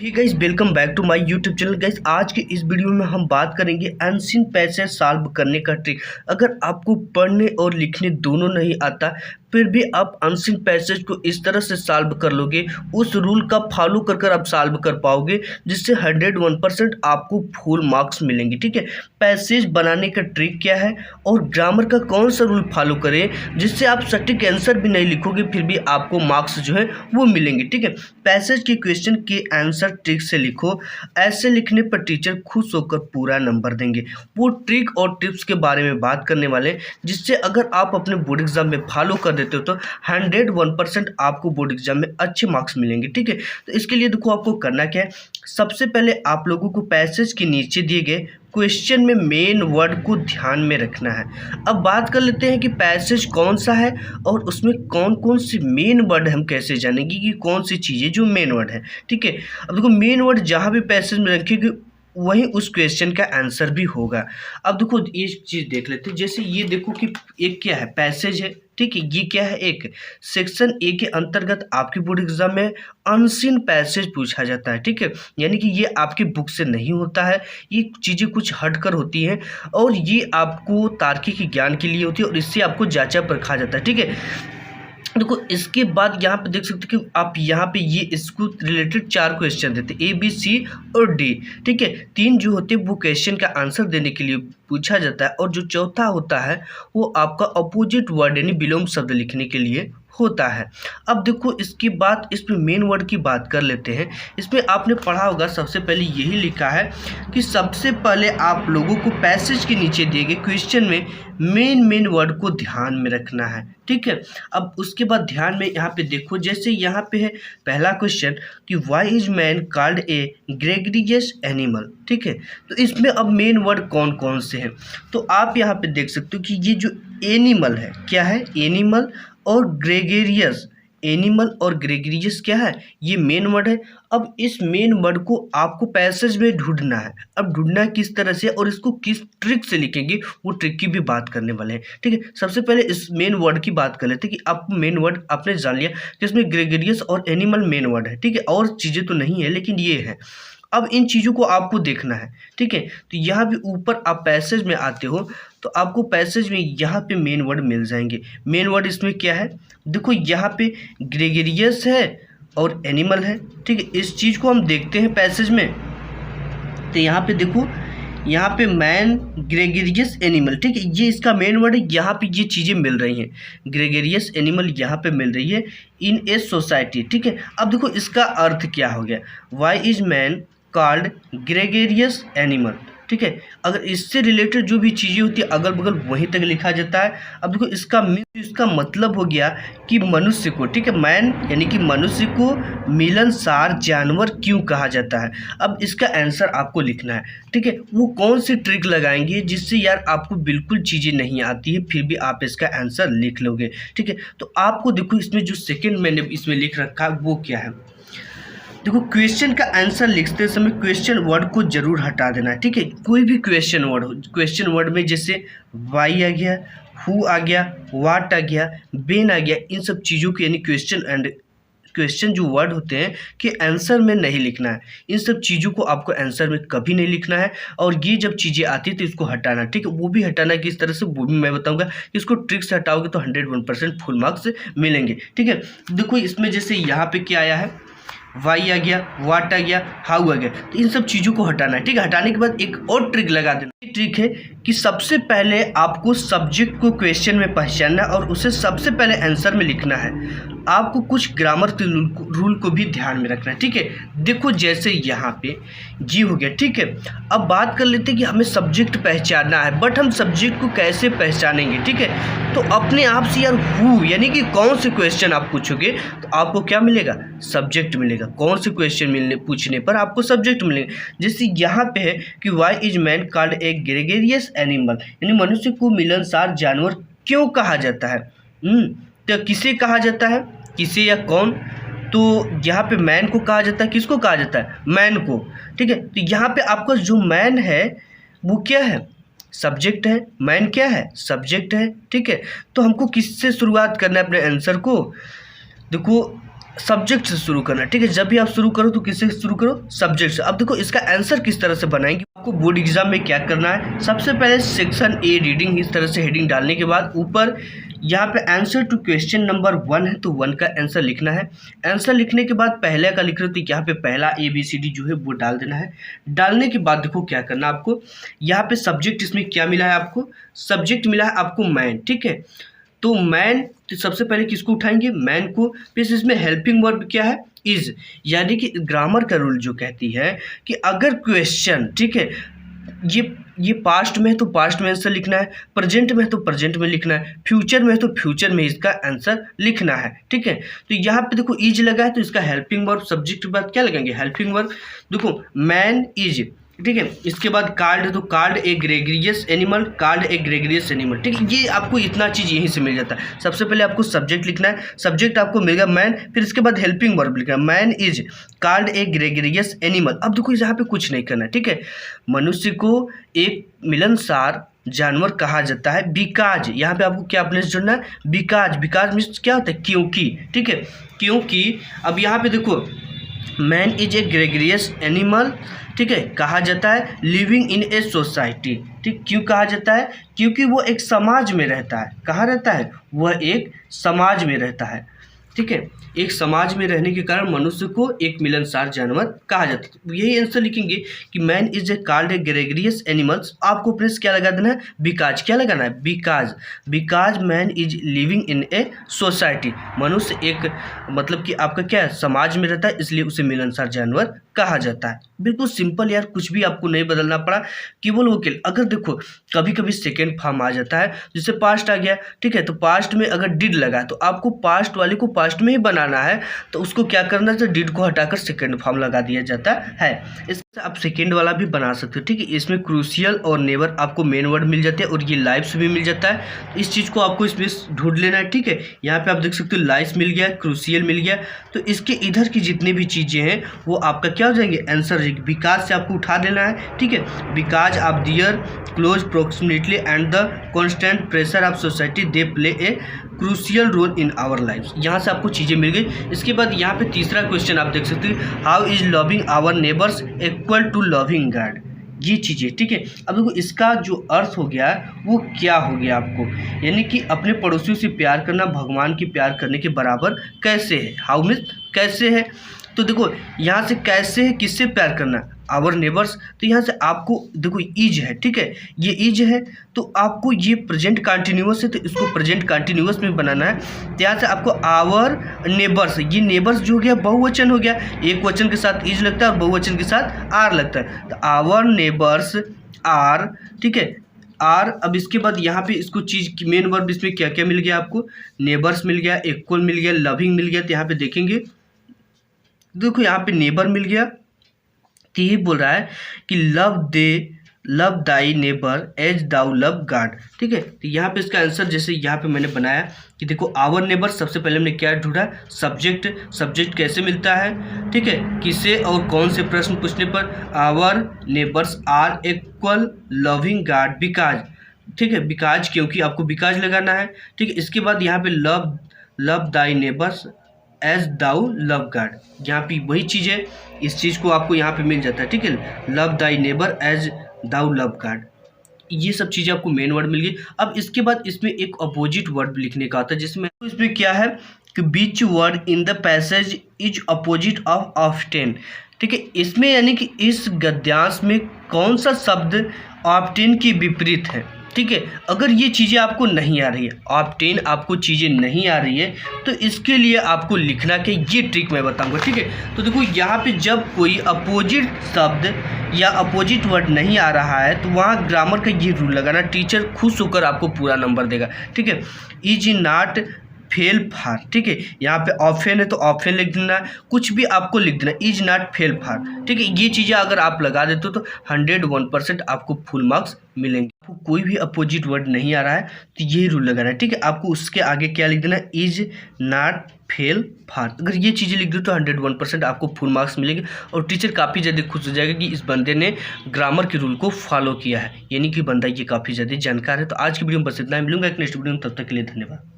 Hey guys, welcome back to my YouTube channel. Guys, आज के इस वीडियो में हम बात करेंगे अनसीन पैसेज सॉल्व करने का ट्रिक। अगर आपको पढ़ने और लिखने दोनों नहीं आता फिर भी आप अनसीन पैसेज को इस तरह से सॉल्व कर लोगे, उस रूल का फॉलो कर कर आप सॉल्व कर पाओगे, जिससे 101% आपको फुल मार्क्स मिलेंगे। ठीक है, पैसेज बनाने का ट्रिक क्या है और ग्रामर का कौन सा रूल फॉलो करें जिससे आप सटीक आंसर भी नहीं लिखोगे फिर भी आपको मार्क्स जो है वो मिलेंगे। ठीक है, पैसेज के क्वेश्चन के आंसर ट्रिक से लिखो, ऐसे लिखने पर टीचर खुश होकर पूरा नंबर देंगे। वो ट्रिक और टिप्स के बारे में बात करने वाले हैं, जिससे अगर आप अपने बोर्ड एग्जाम में फॉलो कर देते हो तो 101% आपको बोर्ड एग्जाम में अच्छे मार्क्स मिलेंगे। ठीक है, तो इसके लिए देखो आपको करना क्या है। सबसे पहले आप लोगों को पैसेज के नीचे दिए गए क्वेश्चन में मेन वर्ड को ध्यान में रखना है। अब बात कर लेते हैं कि पैसेज कौन सा है और उसमें कौन कौन सी मेन वर्ड हम कैसे जानेंगे कि कौन सी चीज़ें जो मेन वर्ड है। ठीक है, अब देखो मेन वर्ड जहाँ भी पैसेज में रखेंगे वहीं उस क्वेश्चन का आंसर भी होगा। अब देखो ये चीज़ देख लेते हैं, जैसे ये देखो कि एक क्या है, पैसेज है। ठीक है, ये क्या है, एक सेक्शन ए के अंतर्गत आपके बोर्ड एग्जाम में अनसीन पैसेज पूछा जाता है। ठीक है, यानी कि ये आपकी बुक से नहीं होता है, ये चीज़ें कुछ हटकर होती हैं और ये आपको तार्किक ज्ञान के लिए होती है और इससे आपको जांचा परखा जाता है। ठीक है, देखो इसके बाद यहाँ पे देख सकते हो कि आप यहाँ पे ये इसको रिलेटेड 4 क्वेश्चन देते हैं, ए बी सी और डी। ठीक है, 3 जो होते हैं वो क्वेश्चन का आंसर देने के लिए पूछा जाता है और जो चौथा होता है वो आपका अपोजिट वर्ड यानी विलोम शब्द लिखने के लिए होता है। अब देखो इसके बाद इसमें मेन वर्ड की बात कर लेते हैं। इसमें आपने पढ़ा होगा, सबसे पहले यही लिखा है कि सबसे पहले आप लोगों को पैसेज के नीचे दिए गए क्वेश्चन में मेन वर्ड को ध्यान में रखना है। ठीक है, अब उसके बाद ध्यान में यहाँ पे देखो, जैसे यहाँ पे है पहला क्वेश्चन कि why is man called a gregarious animal. ठीक है, तो इसमें अब मेन वर्ड कौन कौन से हैं तो आप यहाँ पे देख सकते हो कि ये जो एनिमल है क्या है, एनिमल और ग्रेगेरियस, एनिमल और ग्रेगरियस क्या है, ये मेन वर्ड है। अब इस मेन वर्ड को आपको पैसेज में ढूंढना है। अब ढूंढना किस तरह से और इसको किस ट्रिक से लिखेंगे वो ट्रिक की भी बात करने वाले हैं। ठीक है, सबसे पहले इस मेन वर्ड की बात कर लेते हैं कि आपको मेन वर्ड आपने जान लिया कि इसमें ग्रेगरियस और एनिमल मेन वर्ड है। ठीक है, और चीज़ें तो नहीं है लेकिन ये है। अब इन चीज़ों को आपको देखना है। ठीक है, तो यहाँ भी ऊपर आप पैसेज में आते हो तो आपको पैसेज में यहाँ पे मेन वर्ड मिल जाएंगे। मेन वर्ड इसमें क्या है, देखो यहाँ पे ग्रेगरियस है और एनिमल है। ठीक है, इस चीज़ को हम देखते हैं पैसेज में, तो यहाँ पे देखो, यहाँ पे मैन ग्रेगरियस एनिमल। ठीक है, ये इसका मेन वर्ड है। यहाँ पे ये चीज़ें मिल रही हैं, ग्रेगरियस एनिमल यहाँ पे मिल रही है इन ए सोसाइटी। ठीक है, अब देखो इसका अर्थ क्या हो गया, why is man called gregarious animal. ठीक है, अगर इससे रिलेटेड जो भी चीज़ें होती है अगल बगल वहीं तक लिखा जाता है। अब देखो इसका मतलब हो गया कि मनुष्य को, ठीक है, मैन यानी कि मनुष्य को मिलनसार जानवर क्यों कहा जाता है। अब इसका आंसर आपको लिखना है। ठीक है, वो कौन सी ट्रिक लगाएंगे जिससे यार आपको बिल्कुल चीज़ें नहीं आती है फिर भी आप इसका आंसर लिख लोगे। ठीक है, तो आपको देखो इसमें जो सेकेंड मैंने इसमें लिख रखा है वो क्या है, देखो क्वेश्चन का आंसर लिखते समय क्वेश्चन वर्ड को जरूर हटा देना है। ठीक है, कोई भी क्वेश्चन वर्ड हो, क्वेश्चन वर्ड में जैसे वाई आ गया, हु आ गया, वाट आ गया, बेन आ गया, इन सब चीज़ों के यानी क्वेश्चन जो वर्ड होते हैं कि आंसर में नहीं लिखना है। इन सब चीज़ों को आपको आंसर में कभी नहीं लिखना है और ये जब चीज़ें आती है तो इसको हटाना। ठीक है, वो भी हटाना किस तरह से वो भी मैं बताऊंगा। इसको ट्रिक से हटाओगे तो 101% फुल मार्क्स मिलेंगे। ठीक है, देखो इसमें जैसे यहाँ पे क्या आया है, वाई आ गया, वाट आ गया, हाउ आ गया, तो इन सब चीज़ों को हटाना है। ठीक है, हटाने के बाद एक और ट्रिक लगा देना। ये ट्रिक है कि सबसे पहले आपको सब्जेक्ट को क्वेश्चन में पहचानना और उसे सबसे पहले आंसर में लिखना है। आपको कुछ ग्रामर के रूल को भी ध्यान में रखना है। ठीक है, देखो जैसे यहाँ पे जी हो गया। ठीक है, अब बात कर लेते हैं कि हमें सब्जेक्ट पहचानना है, बट हम सब्जेक्ट को कैसे पहचानेंगे। ठीक है, तो अपने आप से यार हु यानी कि कौन से क्वेश्चन आप पूछोगे तो आपको क्या मिलेगा, सब्जेक्ट मिलेगा। कौन से क्वेश्चन पूछने पर आपको सब्जेक्ट मिलेगा। जैसे यहाँ पे है कि why is man called a gregarious animal, यानी मनुष्य को मिलनसार जानवर क्यों कहा जाता है। तो किसे कहा जाता है, किसे या कौन, तो यहाँ पे मैन को कहा जाता है। किसको कहा जाता है, मैन को। ठीक है, तो यहाँ पे आपका जो मैन है वो क्या है, सब्जेक्ट है। मैन क्या है, सब्जेक्ट है। ठीक है, तो हमको किससे शुरुआत करना है अपने आंसर को, देखो सब्जेक्ट से शुरू करना है, ठीक है। जब भी आप शुरू करो तो किससे शुरू करो, सब्जेक्ट से। अब देखो इसका आंसर किस तरह से बनाएंगे, आपको बोर्ड एग्जाम में क्या करना है, सबसे पहले सेक्शन ए रीडिंग इस तरह से हेडिंग डालने के बाद ऊपर यहाँ पे आंसर टू क्वेश्चन नंबर 1 है तो 1 का आंसर लिखना है। आंसर लिखने के बाद पहले का लिख रहे हो तो यहाँ पे पहला ABCD जो है वो डाल देना है। डालने के बाद देखो क्या करना आपको, यहाँ पे सब्जेक्ट इसमें क्या मिला है आपको, सब्जेक्ट मिला है आपको मैन, ठीक है। तो मैन, तो सबसे पहले किसको उठाएंगे, मैन को। फिर इसमें हेल्पिंग वर्ब क्या है, इज, यानी कि ग्रामर का रूल जो कहती है कि अगर क्वेश्चन, ठीक है, ये पास्ट में है तो पास्ट में आंसर लिखना है, प्रेजेंट में है तो प्रेजेंट में लिखना है, फ्यूचर में है तो फ्यूचर में इसका आंसर लिखना है, ठीक है। तो यहाँ पे देखो इज लगा है तो इसका हेल्पिंग वर्ब सब्जेक्ट के बाद क्या लगाएंगे, हेल्पिंग वर्ब। देखो मैन इज, ठीक है। इसके बाद कार्ड है तो card a gregarious animal, card a gregarious animal, ठीक है। ये आपको इतना चीज़ यहीं से मिल जाता है। सबसे पहले आपको सब्जेक्ट लिखना है, सब्जेक्ट आपको मिलेगा मैन, फिर इसके बाद हेल्पिंग वर्ब लिखना है, man is called a gregarious animal. अब देखो यहाँ पे कुछ नहीं करना है, ठीक है। मनुष्य को एक मिलनसार जानवर कहा जाता है बिकॉज, यहाँ पे आपको क्या प्लेस जोड़ना है, बिकॉज। बिकॉज मीन्स क्या होता है, क्योंकि, ठीक है, क्योंकि। अब यहाँ पे देखो man is A gregarious animal, ठीक है, कहा जाता है लिविंग इन ए सोसाइटी, ठीक। क्यों कहा जाता है, क्योंकि वो एक समाज में रहता है। कहाँ रहता है, वह एक समाज में रहता है, ठीक है। एक समाज में रहने के कारण मनुष्य को एक मिलनसार जानवर कहा जाता है। यही आंसर लिखेंगे कि man is a called a gregarious animals. आपको प्रेस क्या लगा देना है, बिकॉज। क्या लगाना है, because. Because man is living in a society, मनुष्य एक, मतलब कि आपका क्या है, समाज में रहता है, इसलिए उसे मिलनसार जानवर कहा जाता है। बिल्कुल सिंपल यार, कुछ भी आपको नहीं बदलना पड़ा, केवल वकील। अगर देखो कभी कभी सेकेंड फॉर्म आ जाता है, जैसे पास्ट आ गया, ठीक है, तो पास्ट में अगर डिड लगा तो आपको पास्ट वाले को पास्ट में ही बनाना है, तो उसको क्या करना है, तो डिड को हटाकर सेकेंड फॉर्म लगा दिया जाता है। इससे आप सेकेंड वाला भी बना सकते हो, ठीक है। इसमें क्रूशियल और नेवर आपको मेन वर्ड मिल जाते हैं और ये लाइफ्स भी मिल जाता है। इस चीज़ को आपको इसमें ढूंढ लेना है, ठीक है। यहाँ पे आप देख सकते हो लाइफ्स मिल गया, क्रूशियल मिल गया, तो इसके इधर की जितनी भी चीज़ें हैं वो आपका क्या हो जाएंगे, आंसर। बिकॉज से आपको उठा देना है, ठीक है। Because of their close proximity and the constant pressure of society they play a crucial role in our life. यहाँ से आपको चीज़ें मिल गई। इसके बाद यहाँ पे तीसरा क्वेश्चन आप देख सकते हैं, how is loving our neighbours equal to loving God. ये चीज़ें, ठीक है। अब देखो इसका जो अर्थ हो गया वो क्या हो गया आपको, यानी कि अपने पड़ोसियों से प्यार करना भगवान की प्यार करने के बराबर कैसे है। हाउ मीन्स कैसे है, तो देखो यहाँ से कैसे है, किससे प्यार करना, आवर नेबर्स। तो यहाँ से आपको देखो इज है, ठीक है, ये इज है तो आपको ये प्रेजेंट कंटिन्यूअस है तो इसको प्रेजेंट कंटिन्यूअस में बनाना है। तो यहाँ से आपको आवर नेबर्स, ये नेबर्स जो हो गया बहुवचन हो गया, एक वचन के साथ इज लगता है और बहुवचन के साथ आर लगता है, तो आवर नेबर्स आर, ठीक है, आर। अब इसके बाद यहाँ पे इसको चीज़ की मेन वर्ब इसमें क्या क्या मिल गया आपको, नेबर्स मिल गया, इक्वल मिल गया, लविंग मिल गया। तो यहाँ पे देखेंगे देखो यहाँ पे नेबर मिल गया, तो ये बोल रहा है कि love thy neighbour as thou love God, ठीक है। तो यहाँ पे इसका आंसर जैसे यहाँ पे मैंने बनाया कि देखो आवर नेबर, सबसे पहले हमने क्या ढूंढा, सब्जेक्ट। सब्जेक्ट कैसे मिलता है, ठीक है, किसे और कौन से प्रश्न पूछने पर, our neighbours are equal loving God because, ठीक है, बिकॉज क्योंकि आपको बिकॉज लगाना है, ठीक है। इसके बाद यहाँ पे love thy neighbours as thou love God, यहाँ पे वही चीज़ है, इस चीज़ को आपको यहाँ पे मिल जाता है, ठीक है। Love thy neighbour as thou love God, ये सब चीज़ें आपको मेन वर्ड मिल गई। अब इसके बाद इसमें एक अपोजिट वर्ड लिखने का आता है, जिसमें इसमें क्या है कि which word in the passage is opposite of often, ठीक है। इसमें यानी कि इस गद्यांश में कौन सा शब्द ऑफ्टेन के विपरीत है, ठीक है। अगर ये चीज़ें आपको नहीं आ रही है, ऑब्टेन आपको चीज़ें नहीं आ रही है, तो इसके लिए आपको लिखना कि ये ट्रिक मैं बताऊंगा, ठीक है। तो देखो यहाँ पे जब कोई अपोजिट शब्द या अपोजिट वर्ड नहीं आ रहा है तो वहाँ ग्रामर का ये रूल लगाना, टीचर खुश होकर आपको पूरा नंबर देगा, ठीक है। इज नॉट फेल फार, ठीक है, यहाँ पे ऑप्शन है तो ऑप्शन लिख देना, कुछ भी आपको लिख देना, इज नॉट फेल फार, ठीक है। ये चीज़ें अगर आप लगा देते हो तो 101% आपको फुल मार्क्स मिलेंगे। आपको कोई भी अपोजिट वर्ड नहीं आ रहा है तो ये रूल लगाना है, ठीक है। आपको उसके आगे क्या लिख देना, इज नॉट फेल फार। अगर ये चीज़ें लिख दो तो 101% आपको फुल मार्क्स मिलेंगे और टीचर काफ़ी ज़्यादा खुश हो जाएगा कि इस बंदे ने ग्रामर के रूल को फॉलो किया है, यानी कि बंदा ये काफ़ी ज़्यादा जानकार है। तो आज की वीडियो में बस इतना ही, मिलूंगा एक नेक्स्ट वीडियो में, तब तक के लिए धन्यवाद।